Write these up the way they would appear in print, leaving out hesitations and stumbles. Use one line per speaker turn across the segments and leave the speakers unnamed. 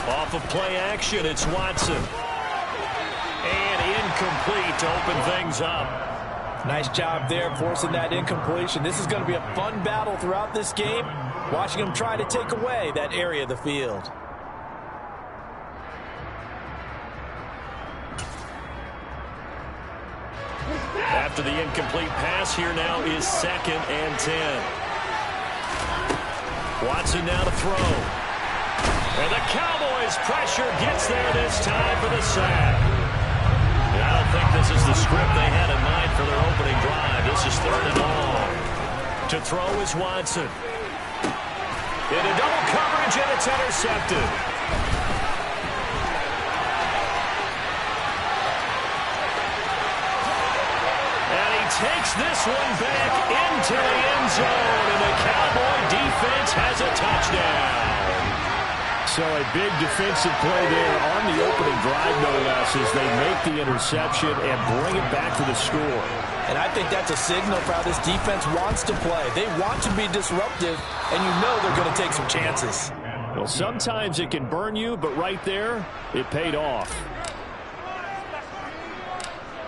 Off of play action, it's Watson. And incomplete to open things up.
Nice job there forcing that incompletion. This is going to be a fun battle throughout this game. Watching him try to take away that area of the field.
After the incomplete pass, here now is 2nd and 10. Watson now to throw. And the Cowboys' pressure gets there this time for the sack. I don't think this is the script they had in mind for their opening drive. This is 3rd and long. To throw is Watson. Into double coverage, and it's intercepted. And he takes this one back into the end zone, and the Cowboy defense has a touchdown.
So a big defensive play there on the opening drive, no less, as they make the interception and bring it back to the score.
And I think that's a signal for how this defense wants to play. They want to be disruptive, and you know they're going to take some chances.
Well, sometimes it can burn you, but right there, it paid off.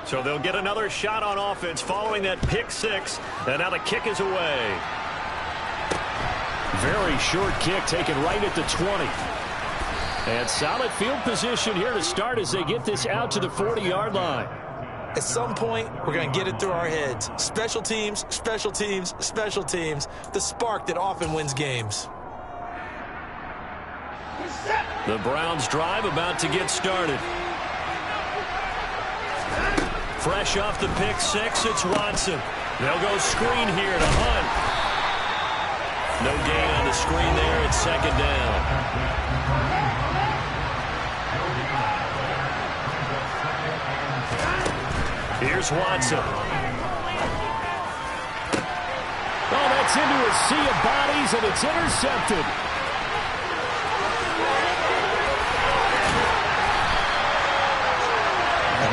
So they'll get another shot on offense following that pick six, and now the kick is away.
Very short kick taken right at the 20. And solid field position here to start as they get this out to the 40-yard line.
At some point, we're going to get it through our heads. Special teams, special teams, special teams. The spark that often wins games.
The Browns drive about to get started. Fresh off the pick six, it's Watson. They'll go screen here to Hunt. No gain on the screen there. It's 2nd down. Here's Watson.
Oh, that's into a sea of bodies, and it's intercepted.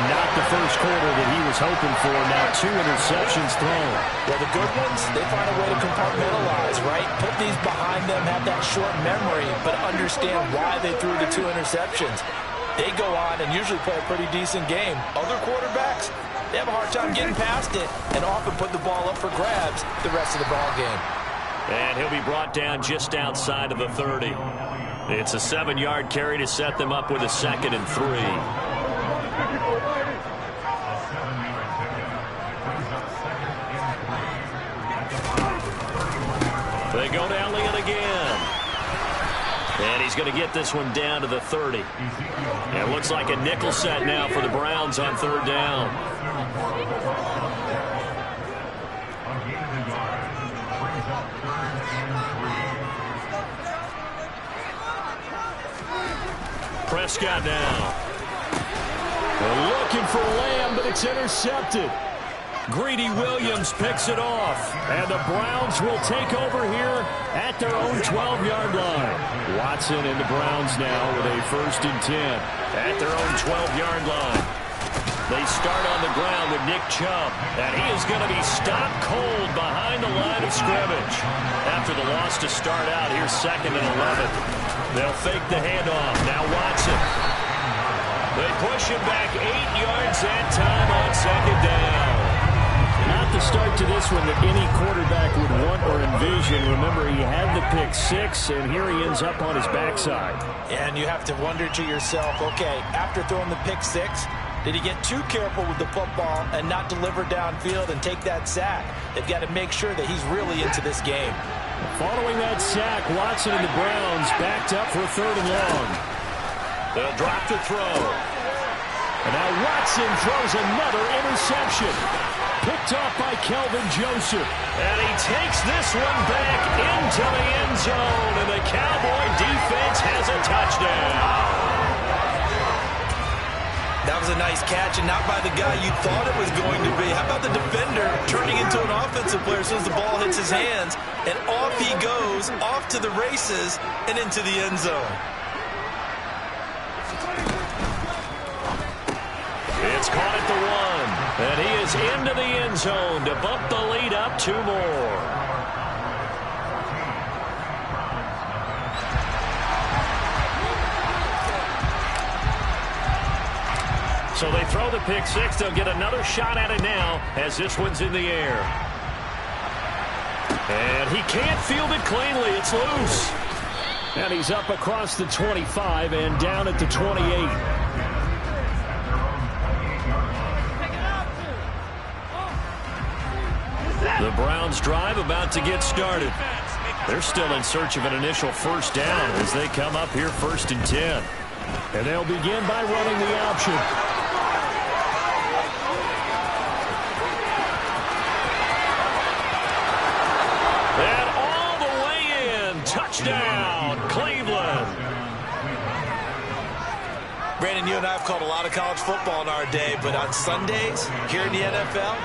Not the first quarter that he was hoping for. Now 2 interceptions thrown.
Well, the good ones, they find a way to compartmentalize, right? Put these behind them, have that short memory, but understand why they threw the 2 interceptions. They go on and usually play a pretty decent game. Other quarterbacks, they have a hard time getting past it and often put the ball up for grabs the rest of the ball game.
And he'll be brought down just outside of the 30. It's a 7-yard carry to set them up with a 2nd and 3. They go to Elliott again. And he's going to get this one down to the 30. It looks like a nickel set now for the Browns on 3rd down. Prescott now.
They're looking for Lamb, but it's intercepted.
Greedy Williams picks it off.
And the Browns will take over here at their own 12-yard line. Watson and the Browns now with a 1st and 10.
At their own 12-yard line. They start on the ground with Nick Chubb. And he is going to be stopped cold behind the line of scrimmage. After the loss to start out, here's 2nd and 11. They'll fake the handoff. Now Watson. They push him back 8 yards that time on 2nd down.
Not the start to this one that any quarterback would want or envision. Remember, he had the pick six, and here he ends up on his backside.
And you have to wonder to yourself, okay, after throwing the pick six, did he get too careful with the football and not deliver downfield and take that sack? They've got to make sure that he's really into this game.
Following that sack, Watson and the Browns backed up for 3rd and long.
They'll drop to throw.
And now Watson throws another interception. Picked off by Kelvin Joseph.
And he takes this one back into the end zone. And the Cowboy defense has a touchdown.
That was a nice catch, and not by the guy you thought it was going to be. How about the defender turning into an offensive player as soon as the ball hits his hands, and off he goes, off to the races, and into the end zone.
It's caught at the 1, and he is into the end zone to bump the lead up 2 more. So they throw the pick 6. They'll get another shot at it now as this one's in the air. And he can't field it cleanly. It's loose. And he's up across the 25 and down at the 28. The Browns drive about to get started. They're still in search of an initial first down as they come up here 1st and 10. And they'll begin by running the option. And all the way in. Touchdown, Cleveland.
Brandon, you and I have called a lot of college football in our day, but on Sundays here in the NFL,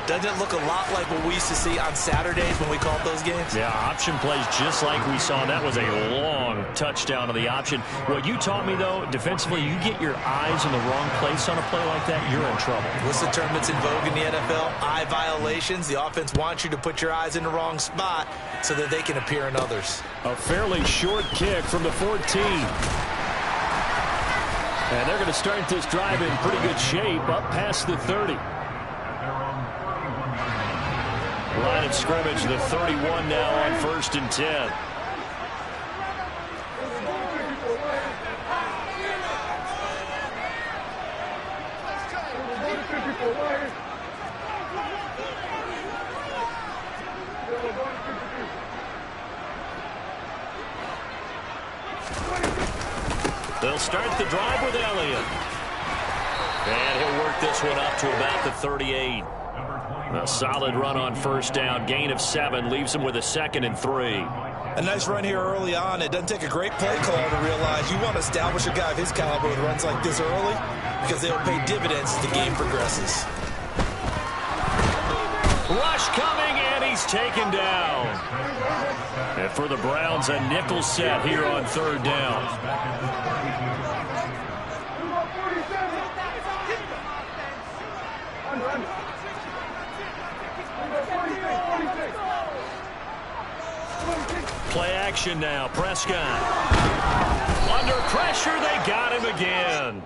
doesn't it look a lot like what we used to see on Saturdays when we called those games?
Yeah, option plays just like we saw. That was a long touchdown of the option. What you taught me, though, defensively, you get your eyes in the wrong place on a play like that, you're in trouble.
What's the term that's in vogue in the NFL? Eye violations. The offense wants you to put your eyes in the wrong spot so that they can appear in others.
A fairly short kick from the 14. And they're going to start this drive in pretty good shape up past the 30.
Line of scrimmage, the 31 now on 1st and 10. They'll start the drive with Elliott. And he'll work this one up to about the 38. A solid run on first down. Gain of 7 leaves him with a 2nd and 3.
A nice run here early on. It doesn't take a great play call to realize you want to establish a guy of his caliber with runs like this early because they'll pay dividends as the game progresses.
Rush coming, and he's taken down. And for the Browns, a nickel set here on 3rd down. Play action now. Prescott. Under pressure, they got him again.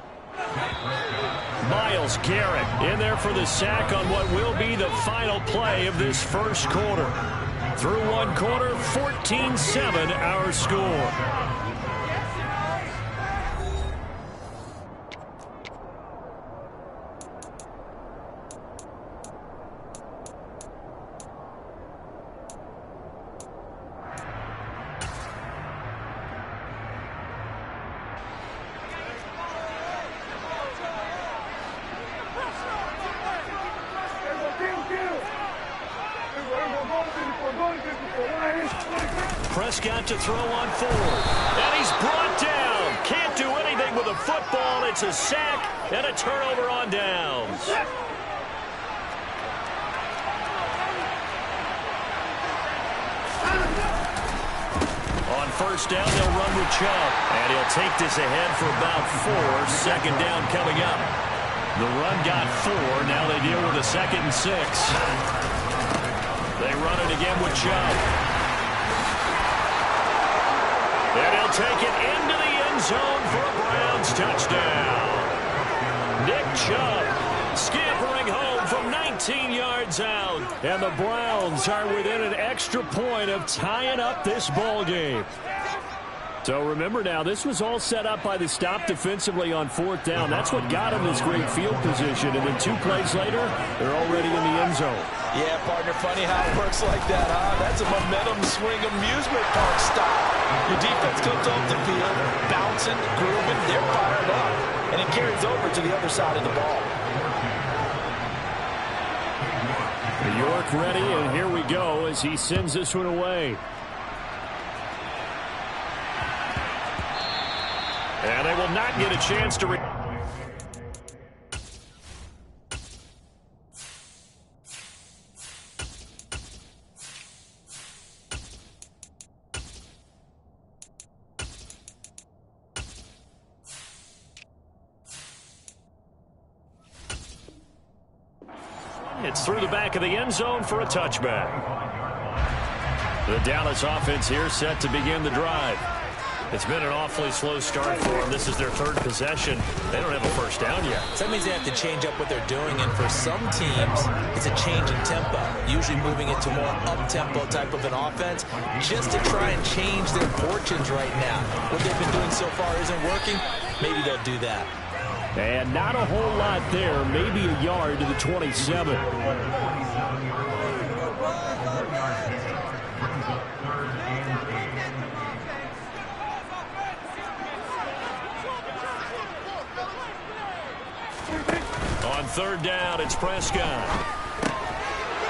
Myles Garrett in there for the sack on what will be the final play of this first quarter. Through 1 quarter, 14-7 our score. Prescott to throw on 4. And he's brought down. Can't do anything with a football. It's a sack and a turnover on downs. On first down, they'll run with Chubb. And he'll take this ahead for about 4. 2nd down coming up. The run got 4. Now they deal with a 2nd and 6. They run it again with Chubb. And he'll take it into the end zone for a Browns touchdown. Nick Chubb scampering home from 19 yards out.
And the Browns are within an extra point of tying up this ball game. So remember now, this was all set up by the stop defensively on 4th down. That's what got him this great field position. And then 2 plays later, they're already in the end zone.
Yeah, partner, funny how it works like that, huh? That's a momentum swing amusement park style. Your defense comes off the field, bouncing, grooving, they're fired up. And it carries over to the other side of the ball.
York ready, and here we go as he sends this one away.
And they will not get a chance to...
It's through the back of the end zone for a touchback. The Dallas offense here set to begin the drive. It's been an awfully slow start for them. This is their third possession. They don't have a first down yet.
So that means they have to change up what they're doing, and for some teams, it's a change in tempo, usually moving it to more up-tempo type of an offense, just to try and change their fortunes right now. What they've been doing so far isn't working. Maybe they'll do that.
And not a whole lot there, maybe a yard to the 27. On third down, it's Prescott.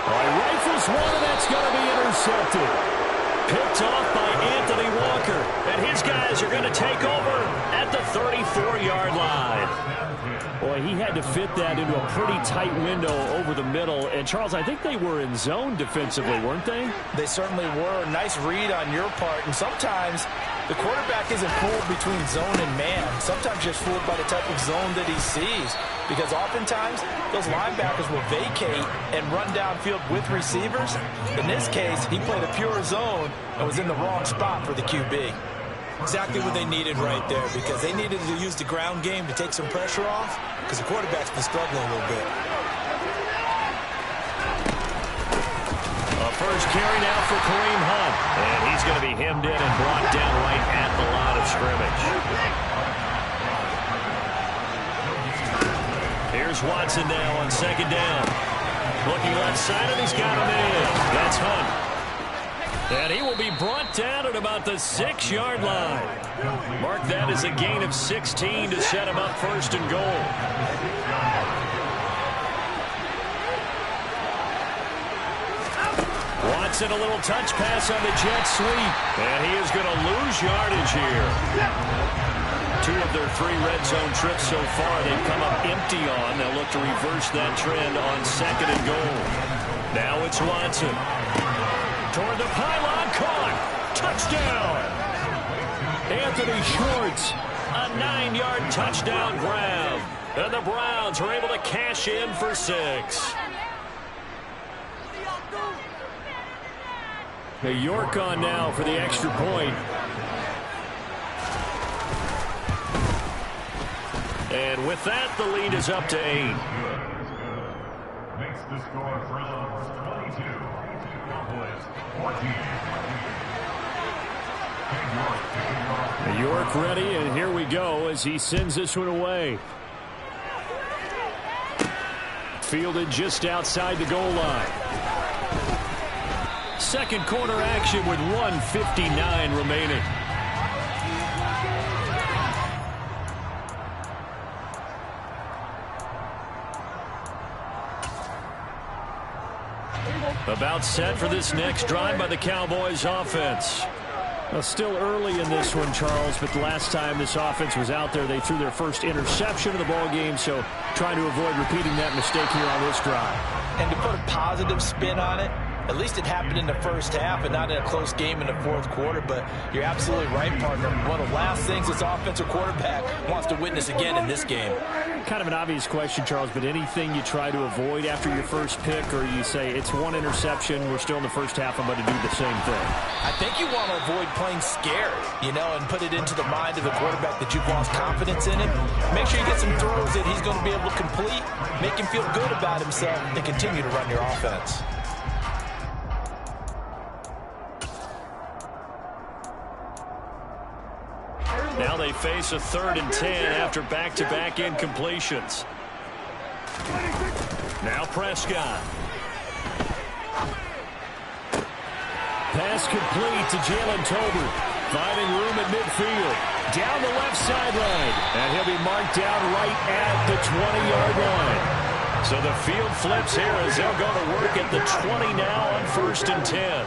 Rifles one, and that's going to be intercepted. Picked off by Anthony Walker. And his guys are going to take over at the 34-yard line. Boy, he had to fit that into a pretty tight window over the middle. And, Charles, I think they were in zone defensively, weren't they?
They certainly were. Nice read on your part. And sometimes the quarterback isn't fooled between zone and man. Sometimes just fooled by the type of zone that he sees. Because oftentimes, those linebackers will vacate and run downfield with receivers. In this case, he played a pure zone and was in the wrong spot for the QB. Exactly what they needed right there, because they needed to use the ground game to take some pressure off, because the quarterback's been struggling a little bit.
A first carry now for Kareem Hunt. And he's going to be hemmed in and brought down right at the line of scrimmage. Here's Watson now on second down. Looking left side, and he's got him in. That's Hunt. And he will be brought down at about the 6-yard line. Mark that as a gain of 16 to set him up first and goal. Watson, a little touch pass on the jet sweep. And he is going to lose yardage here. 2 of their 3 red zone trips so far they've come up empty on. They'll look to reverse that trend on second and goal. Now it's Watson. Toward the pylon, caught. Touchdown. Anthony Schwartz, a 9-yard touchdown grab. And the Browns are able to cash in for 6. York on now for the extra point. And with that, the lead is up to 8.
Makes the score from 22. Cowboys 14.
York ready, and here we go as he sends this one away. Fielded just outside the goal line. Second quarter action with 1:59 remaining. About set for this next drive by the Cowboys offense. Well, still early in this one, Charles, but the last time this offense was out there, they threw their first interception of the ball game, so trying to avoid repeating that mistake here on this drive.
And to put a positive spin on it, at least it happened in the first half and not in a close game in the fourth quarter. But you're absolutely right, partner. One of the last things this offensive quarterback wants to witness again in this game.
Kind of an obvious question, Charles, but anything you try to avoid after your first pick, or you say it's one interception, we're still in the first half, I'm going to do the same thing?
I think you want to avoid playing scared, and put it into the mind of the quarterback that you've lost confidence in him. Make sure you get some throws that he's going to be able to complete, make him feel good about himself, and continue to run your offense.
Now they face a 3rd and 10 after back-to-back incompletions. Now Prescott. Pass complete to Jalen Tolbert. Finding room at midfield. Down the left sideline. And he'll be marked down right at the 20-yard line. So the field flips here as they'll go to work at the 20 now on 1st and 10.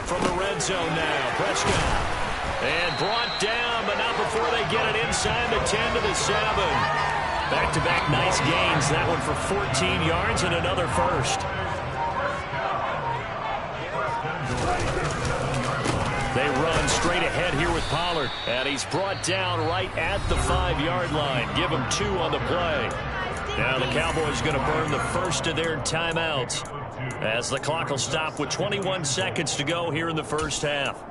From the red zone now, Prescott. And brought down, but not before they get it inside the 10 to the 7. Back-to-back nice gains. That one for 14 yards and another first. They run straight ahead Pollard.
And he's brought down right at the 5-yard line. Give him 2 on the play. Now the Cowboys going to burn the first of their timeouts as the clock will stop with 21 seconds to go here in the first half.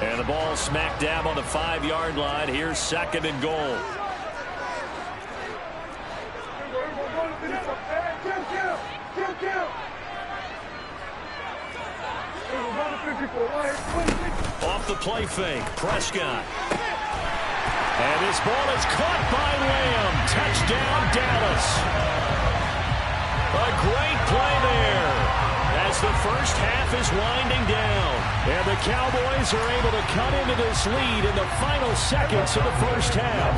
And the ball smack dab on the 5-yard line. Here's 2nd and goal. Off the play fake, Prescott. And this ball is caught by Lamb. Touchdown, Dallas. A great play there as the first half is winding down.
And the Cowboys are able to cut into this lead in the final seconds of the first half.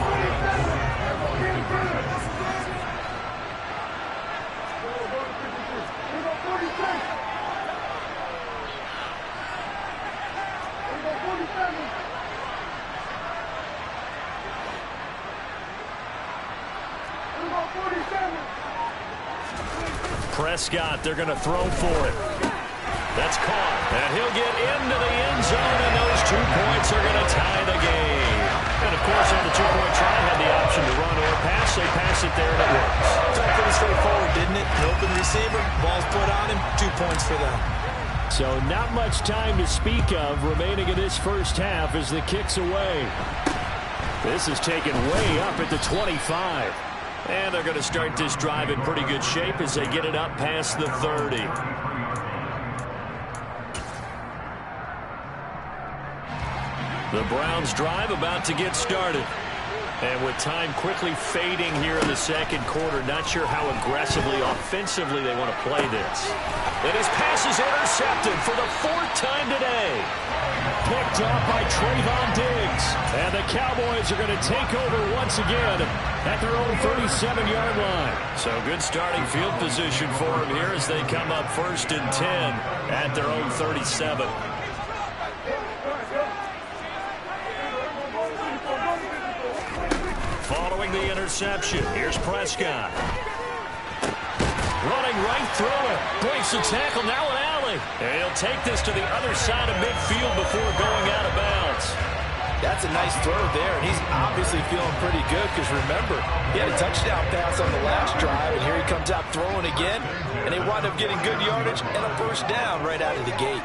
Prescott, they're going to throw for it. That's caught. And he'll get into the end zone, and those 2 points are going to tie the game. And, of course, on the 2-point try, had the option to run or pass. They pass it there, and it works.
It's all pretty straightforward, didn't it? An open receiver, ball's put on him, 2 points for them.
So not much time to speak of remaining in this first half as the kick's away. This is taken way up at the 25.
And they're going to start this drive in pretty good shape as they get it up past the 30. The Browns drive about to get started. And with time quickly fading here in the second quarter, not sure how aggressively, offensively they want to play this. And his pass is intercepted for the 4th time today.
Picked off by Trayvon Diggs. And the Cowboys are going to take over once again at their own 37-yard line.
So good starting field position for them here as they come up 1st and 10 at their own 37. Following the interception, here's Prescott. Running right through it. Breaks the tackle, now an alley. And he'll take this to the other side of midfield before going out of bounds.
That's a nice throw there, and he's obviously feeling pretty good because, remember, he had a touchdown pass on the last drive, and here he comes out throwing again, and they wind up getting good yardage and a first down right out of the gate.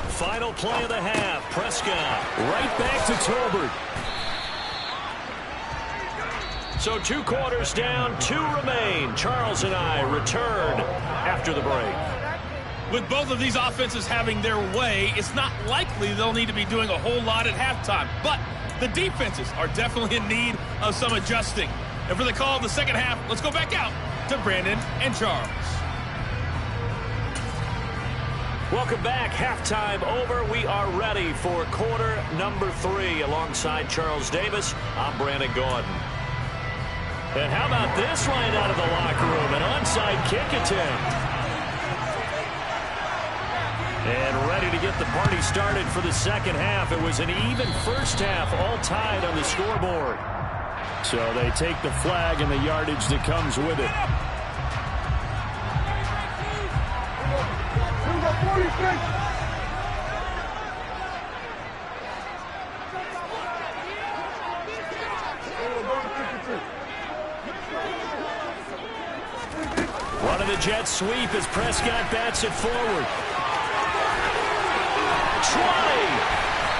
Final play of the half. Prescott right back to Tolbert. So 2 quarters down, 2 remain. Charles and I return after the break.
With both of these offenses having their way, it's not likely they'll need to be doing a whole lot at halftime. But the defenses are definitely in need of some adjusting. And for the call of the second half, let's go back out to Brandon and Charles.
Welcome back. Halftime over. We are ready for quarter number 3. Alongside Charles Davis, I'm Brandon Gordon. And how about this right out of the locker room? An onside kick attempt. And ready to get the party started for the second half. It was an even first half, all tied on the scoreboard.
So they take the flag and the yardage that comes with it.
Running the jet sweep as Prescott bats it forward. 20!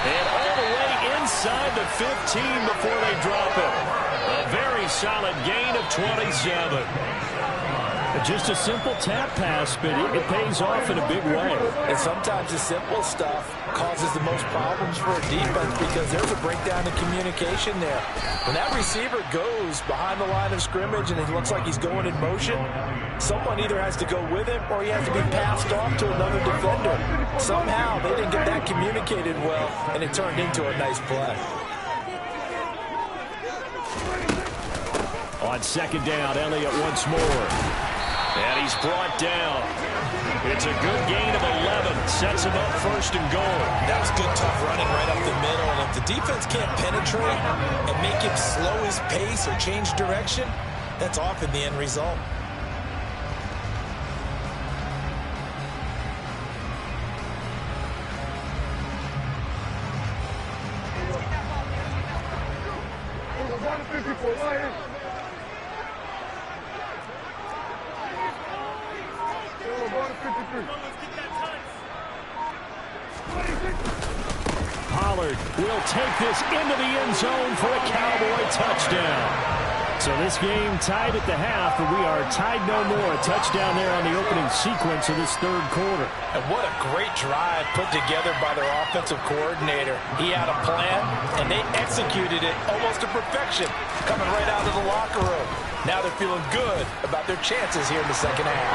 And all the way inside the 15 before they drop it. A very solid gain of 27.
Just a simple tap pass, but it pays off in a big way.
And sometimes the simple stuff causes the most problems for a defense because there's a breakdown in communication there. When that receiver goes behind the line of scrimmage and it looks like he's going in motion, someone either has to go with him or he has to be passed off to another defender. Somehow they didn't get that communicated well, and it turned into a nice play.
On second down, Elliott once more.
And he's brought down. It's a good gain of 11. Sets him up first and goal.
That was good, tough running right up the middle. And if the defense can't penetrate and make him slow his pace or change direction, that's often the end result.
Pollard will take this into the end zone for a Cowboy touchdown. So this game tied at the half, but we are tied no more. A touchdown there on the opening sequence of this third quarter.
And what a great drive put together by their offensive coordinator. He had a plan, and they executed it almost to perfection, coming right out of the locker room. Now they're feeling good about their chances here in the second half.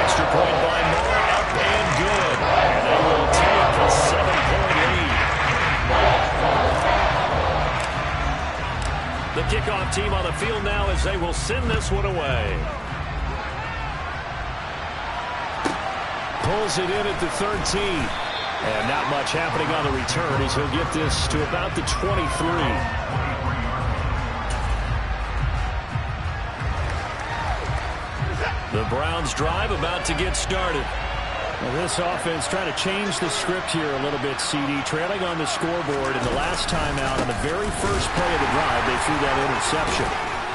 Extra point by Moore, up and good. And they will take a 7-point lead. The kickoff team on the field now as they will send this one away.
Pulls it in at the 13.
And not much happening on the return as he'll get this to about the 23. The Browns drive about to get started.
Well, this offense trying to change the script here a little bit, CD. Trailing on the scoreboard, and the last time out on the very first play of the drive, they threw that interception.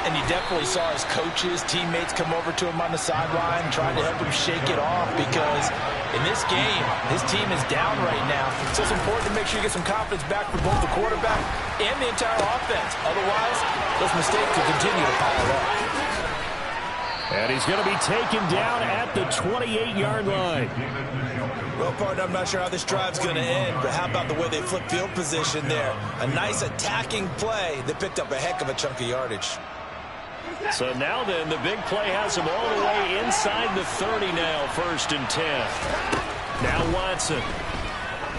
And you definitely saw his coaches, teammates come over to him on the sideline, trying to help him shake it off, because in this game, his team is down right now. So it's important to make sure you get some confidence back for both the quarterback and the entire offense. Otherwise, those mistakes will continue to pile up.
And he's going to be taken down at the 28-yard line.
Well, partner, I'm not sure how this drive's going to end, but how about the way they flip field position there? A nice attacking play that picked up a heck of a chunk of yardage.
So now then, the big play has him all the way inside the 30 now, 1st and 10. Now Watson.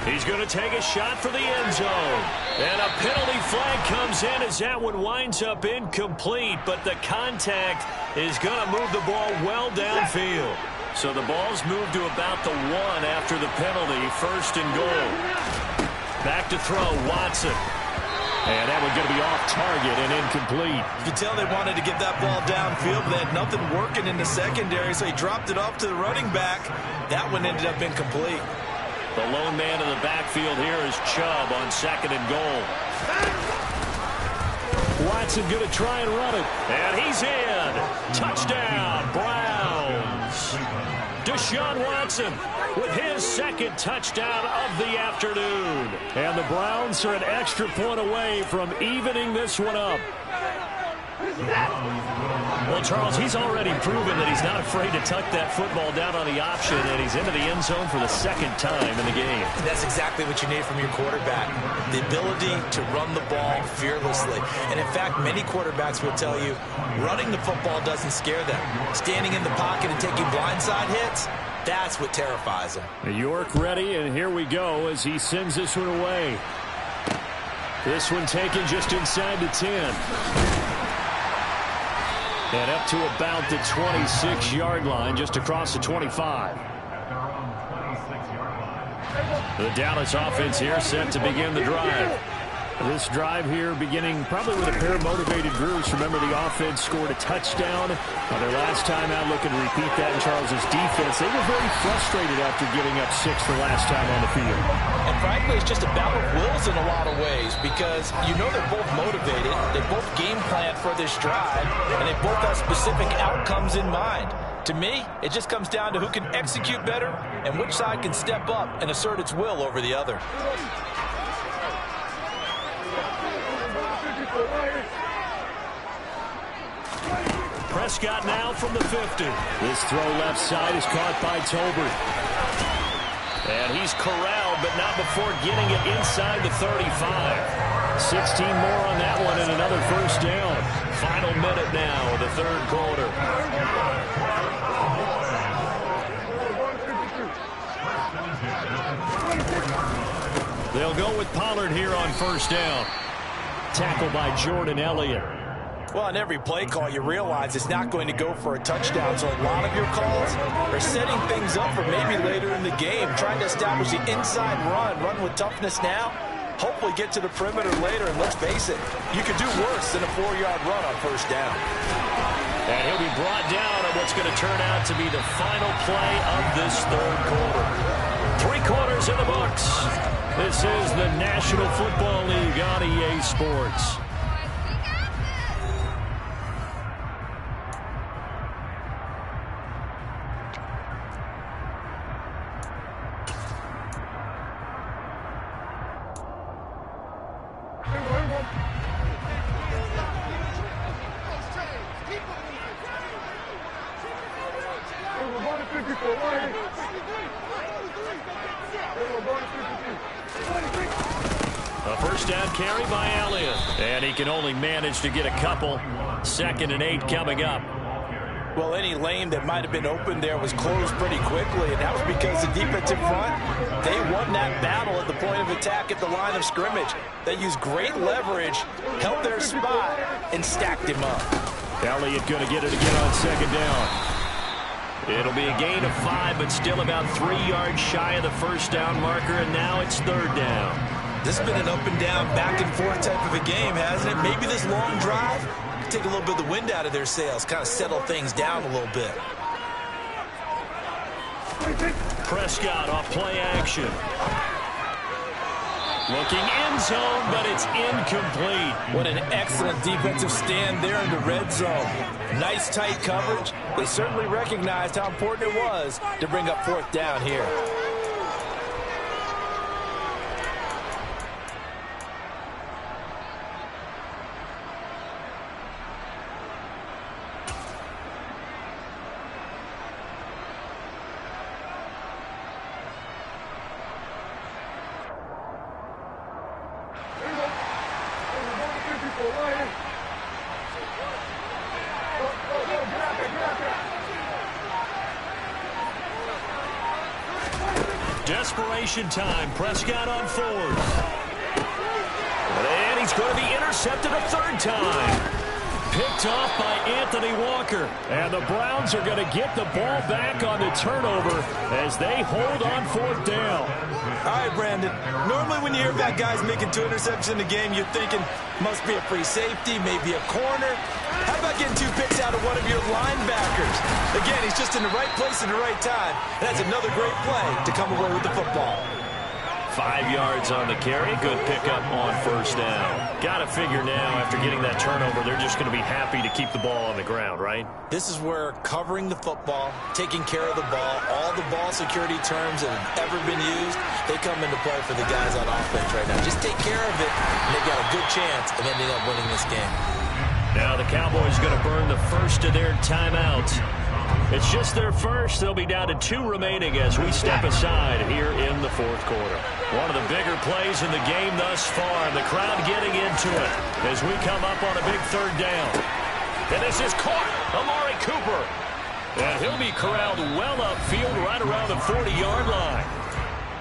He's going to take a shot for the end zone. And a penalty flag comes in as that one winds up incomplete, but the contact is going to move the ball well downfield. So the ball's moved to about the 1 after the penalty, 1st and goal. Back to throw, Watson. And that one's going to be off target and incomplete.
You can tell they wanted to get that ball downfield, but they had nothing working in the secondary, so he dropped it off to the running back. That one ended up incomplete.
The lone man in the backfield here is Chubb on 2nd and goal.
Watson going to try and run it.
And he's in. Touchdown, Browns. Deshaun Watson with his 2nd touchdown of the afternoon.
And the Browns are an extra point away from evening this one up.
Well, Charles, he's already proven that he's not afraid to tuck that football down on the option, and he's into the end zone for the 2nd time in the game.
That's exactly what you need from your quarterback, the ability to run the ball fearlessly. And, in fact, many quarterbacks will tell you running the football doesn't scare them. Standing in the pocket and taking blindside hits, that's what terrifies them.
York ready, and here we go as he sends this one away. This one taken just inside the 10. And up to about the 26-yard line, just across the 25. The Dallas offense here set to begin the drive. This drive here beginning probably with a pair of motivated groups. Remember, the offense scored a touchdown on their last time out, looking to repeat that in Charles's defense. They were very frustrated after giving up 6 the last time on the field.
And frankly, it's just a battle of wills in a lot of ways, because you know they're both motivated, they both game plan for this drive, and they both have specific outcomes in mind. To me, it just comes down to who can execute better and which side can step up and assert its will over the other.
Prescott now from the 50. This throw left side is caught by Tolbert.
And he's corralled, but not before getting it inside the 35.
16 more on that one and another first down.
Final minute now of the 3rd quarter.
They'll go with Pollard here on 1st down. Tackle by Jordan Elliott.
Well, on every play call, you realize it's not going to go for a touchdown, so a lot of your calls are setting things up for maybe later in the game, trying to establish the inside run with toughness now, hopefully get to the perimeter later, and let's face it, you could do worse than a 4-yard run on first down.
And he'll be brought down on what's going to turn out to be the final play of this third quarter. 3 quarters in the books. This is the National Football League on EA Sports. A first down carry by Elliott. And he can only manage to get a couple. 2nd and 8 coming up.
Well, any lane that might have been open there was closed pretty quickly, and that was because the defensive front, they won that battle at the point of attack at the line of scrimmage. They used great leverage, held their spot, and stacked him up.
Elliott going to get it again on 2nd down. It'll be a gain of 5, but still about 3 yards shy of the first down marker, and now it's 3rd down.
This has been an up-and-down, back-and-forth type of a game, hasn't it? Maybe this long drive could take a little bit of the wind out of their sails, kind of settle things down a little bit.
Prescott off play action. Looking end zone, but it's incomplete.
What an excellent defensive stand there in the red zone. Nice tight coverage. They certainly recognized how important it was to bring up 4th down here.
Desperation time. Prescott on 4th. And he's going to be intercepted a 3rd time. Picked off by Anthony Walker. And the Browns are going to get the ball back on the turnover as they hold on 4th down.
All right, Brandon. Normally when you hear about guys making 2 interceptions in the game, you're thinking must be a free safety, maybe a corner. How about getting 2 picks out of one of your linebackers? Again, he's just in the right place at the right time. And that's another great play to come away with the football.
5 yards on the carry. Good pickup on first down. Got to figure now, after getting that turnover, they're just going to be happy to keep the ball on the ground, right?
This is where covering the football, taking care of the ball, all the ball security terms that have ever been used, they come into play for the guys on offense right now. Just take care of it, and they've got a good chance of ending up winning this game.
Now the Cowboys going to burn the first of their timeouts. It's just their first. They'll be down to 2 remaining as we step aside here in the 4th quarter. One of the bigger plays in the game thus far. The crowd getting into it as we come up on a big 3rd down. And this is caught. Amari Cooper. And he'll be corralled well upfield right around the 40-yard line.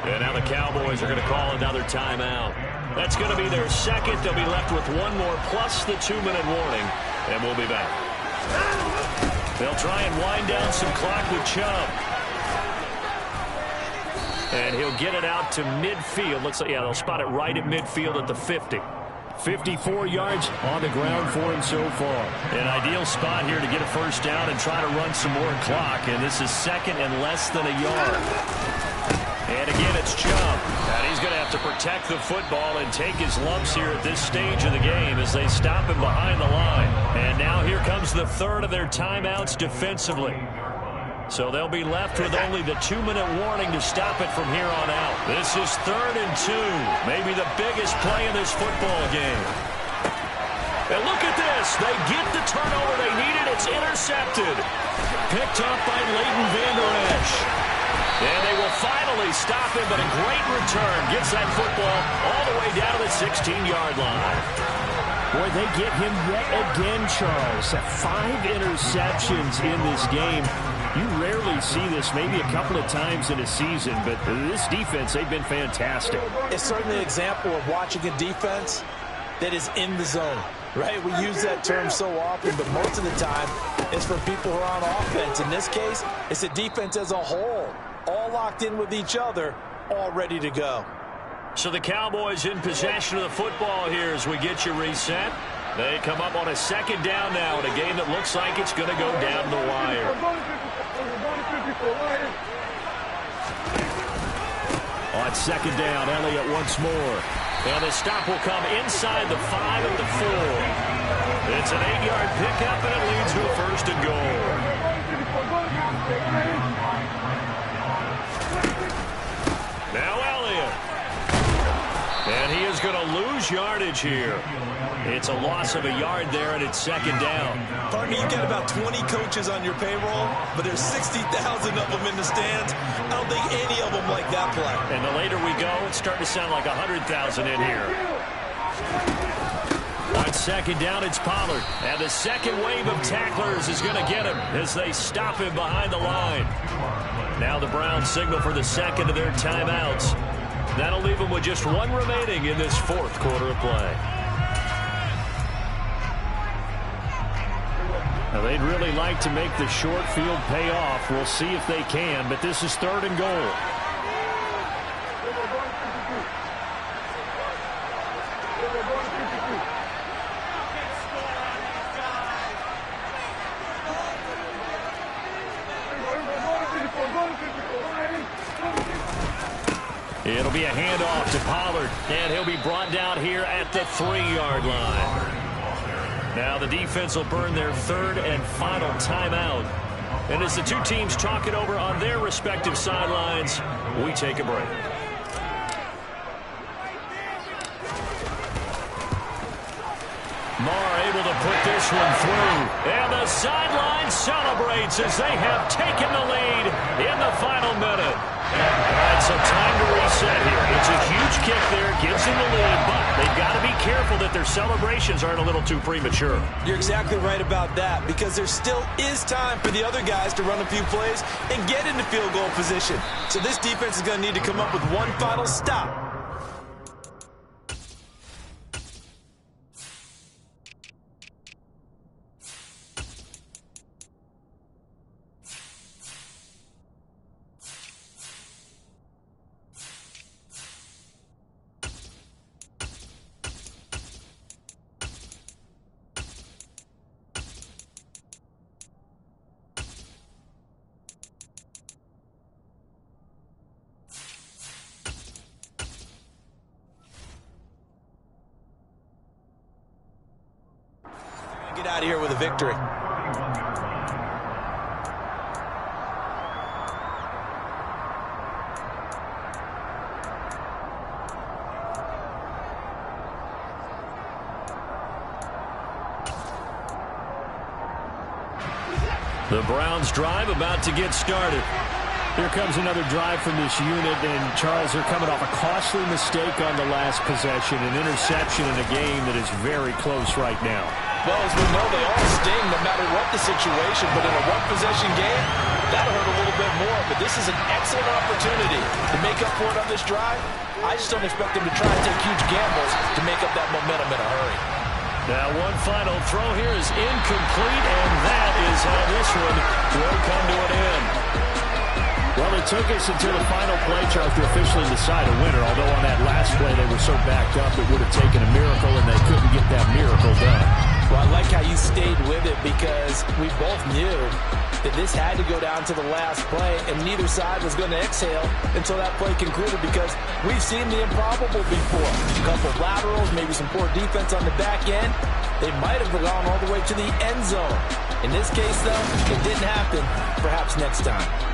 And now the Cowboys are going to call another timeout. That's going to be their 2nd. They'll be left with 1 more plus the 2-minute warning. And we'll be back. They'll try and wind down some clock with Chubb. And he'll get it out to midfield. Looks like, yeah, they'll spot it right at midfield at the 50. 54 yards on the ground for him so far. An ideal spot here to get a first down and try to run some more clock. And this is 2nd and less than a yard. And again, it's Chubb. And he's going to have to protect the football and take his lumps here at this stage of the game as they stop him behind the line. And now here comes the 3rd of their timeouts defensively. So they'll be left with only the 2-minute warning to stop it from here on out. This is 3rd and 2. Maybe the biggest play in this football game. And look at this. They get the turnover they needed. It's intercepted. Picked up by Leighton Vander Esch. And they will finally stop him, but a great return. Gets that football all the way down to the 16-yard line.
Boy, they get him yet again, Charles. 5 interceptions in this game. You rarely see this, maybe a couple of times in a season, but this defense, they've been fantastic.
It's certainly an example of watching a defense that is in the zone, right? We use that term so often, but most of the time it's for people who are on offense. In this case, it's a defense as a whole, all locked in with each other, all ready to go.
So the Cowboys in possession of the football here as we get you reset. They come up on a second down now in a game that looks like it's going to go down the wire. On second down, Elliott once more. And the stop will come inside the 5 at the 4. It's an 8-yard pickup, and it leads to a first and goal. Now Elliott. And he is going to lose yardage here. It's a loss of a yard there, and it's second down.
Partner, you got about 20 coaches on your payroll, but there's 60,000 of them in the stands. I don't think any of them like that play.
And the later we go, it's starting to sound like 100,000 in here. On second down, it's Pollard. And the second wave of tacklers is going to get him as they stop him behind the line. Now the Browns signal for the second of their timeouts. That'll leave them with just one remaining in this fourth quarter of play. Now they'd really like to make the short field pay off. We'll see if they can, but this is third and goal. It'll be a handoff to Pollard, and he'll be brought down here at the 3-yard line. Now the defense will burn their third and final timeout. And as the two teams talk it over on their respective sidelines, we take a break. Marr able to put this one through. And the sideline celebrates as they have taken the lead in the final minute. All right, so time to reset here. It's a huge kick there, gives them the lead, but they've got to be careful that their celebrations aren't a little too premature.
You're exactly right about that, because there still is time for the other guys to run a few plays and get into field goal position. So this defense is going to need to come up with one final stop. Get out of here with a victory.
The Browns drive about to get started.
Here comes another drive from this unit, and Charles, they're coming off a costly mistake on the last possession, an interception in a game that is very close right now.
Well, as we know, they all sting no matter what the situation, but in a one-possession game, that'll hurt a little bit more. But this is an excellent opportunity to make up for it on this drive. I just don't expect them to try and take huge gambles to make up that momentum in a hurry.
Now one final throw here is incomplete, and that is how this one will come to an end.
Well, it took us until the final play, Charles, to officially decide a winner, although on that last play they were so backed up it would have taken a miracle, and they couldn't get that miracle done.
Well, I like how you stayed with it, because we both knew that this had to go down to the last play, and neither side was going to exhale until that play concluded, because we've seen the improbable before. A couple of laterals, maybe some poor defense on the back end. They might have gone all the way to the end zone. In this case, though, it didn't happen. Perhaps next time.